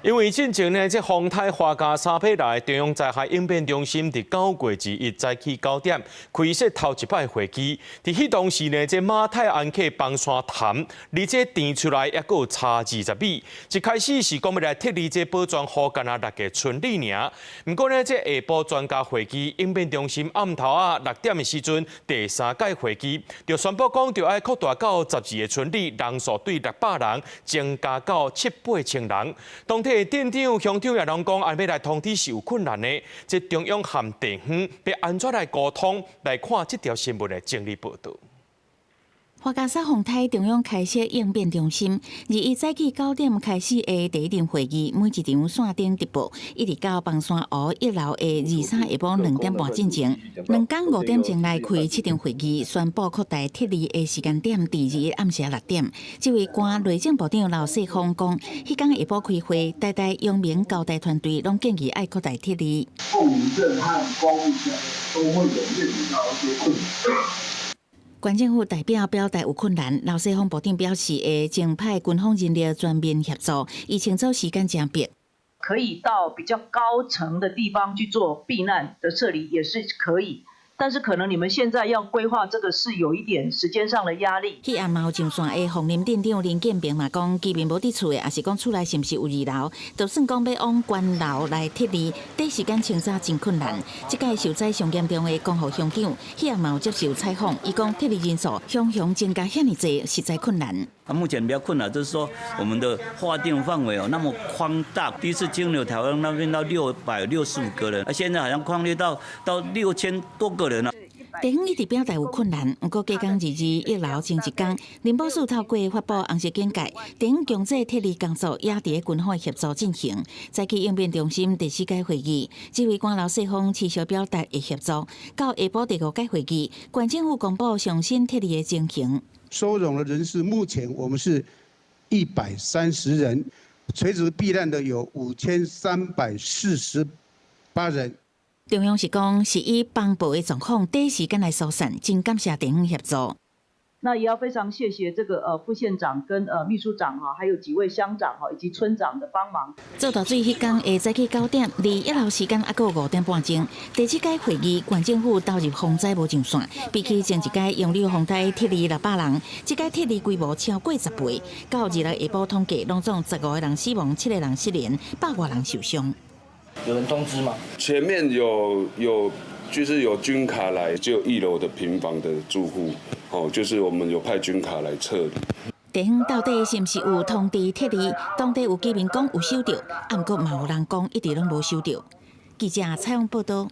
因为进前呢，这丰泰花家三批来中央灾害应变中心伫9月1日早起9点开设头一摆会议。伫迄当时呢，这马太安克崩山潭离这填出来还有差20米。一开始是讲要来thiết立这保全附近6个村里尔。不过呢，这下晡专家会议应变中心暗头6点的时阵，第3届会议就宣布讲，就要扩大到12个村里，人数对600人增加到700-8千人。当体镇长、乡长也拢讲，要来通知是有困难的。这中央和地方要安怎来沟通？来看这条新闻的整理报道。花家沙丰泰中央开设应变中心，21早起9点开始的第一场会议，每一场线顶直播，一直到崩山湖1楼的23下晡2点半进行。2天5点钟来开7场会议，宣布扩大thiết立的时间点，第2日暗时6点。这位官内政部长刘世芳讲，迄天下晡开会，代阳明交代团队拢建议爱扩大thiết立。凤林镇和光复镇都会有面临到一些困难。县政府代表表达有困难，刘世芳部长表示会增派军方人力全面协助，以清楚时间真迫。可以到比较高层的地方去做避难的撤离也是可以，但是可能你们现在要规划这个是有一点时间上的压力。迄暗嘛有上线的凤林镇长林建平嘛讲，居民无伫厝的，也是讲厝内是毋是有2楼，就算讲要往关楼来thiết立，短时间清查真困难。即届受灾上严重的江湖乡长，迄暗嘛有接受采访，伊讲thiết立人数雄增加遐尼济，实在困难。目前比较困难就是说，我们的划定范围那么宽大。第一次经流台湾那边到665个人，现在好像扩列到6000多个人了。地方一直表达有困难，不过加工1楼前一天，林保署透过发布红色简介，地方强制thiết立工作也伫军方协助进行。再去应变中心第4届会议，这位官刘世芳持续表达会协助。到下晡第5届会议，县政府公布上新thiết立的情形。收容的人数目前我们是130人，垂直避难的有5348人。中央是讲，是以帮补的状况，第一时间来疏散，真感谢地方协助。那也要非常谢谢这个副县长跟秘书长哈，还有几位乡长哈以及村长的帮忙。做大水迄天下早起9点，离1楼时间还有5点半钟。第7届会议，县政府投入风灾无上线，比起前一届用了风灾thiết立600人，这届thiết立规模超过10倍。到2日下晡统计，拢总15个人死亡，7个人失联，100多人受伤。有人通知吗？前面就是有军卡来，就1楼的平房的住户，就是我们有派军卡来撤离。地方到底是毋是有通知thiết立？当地有居民讲有收到，不过嘛有人讲一直拢无收到。记者采访报道。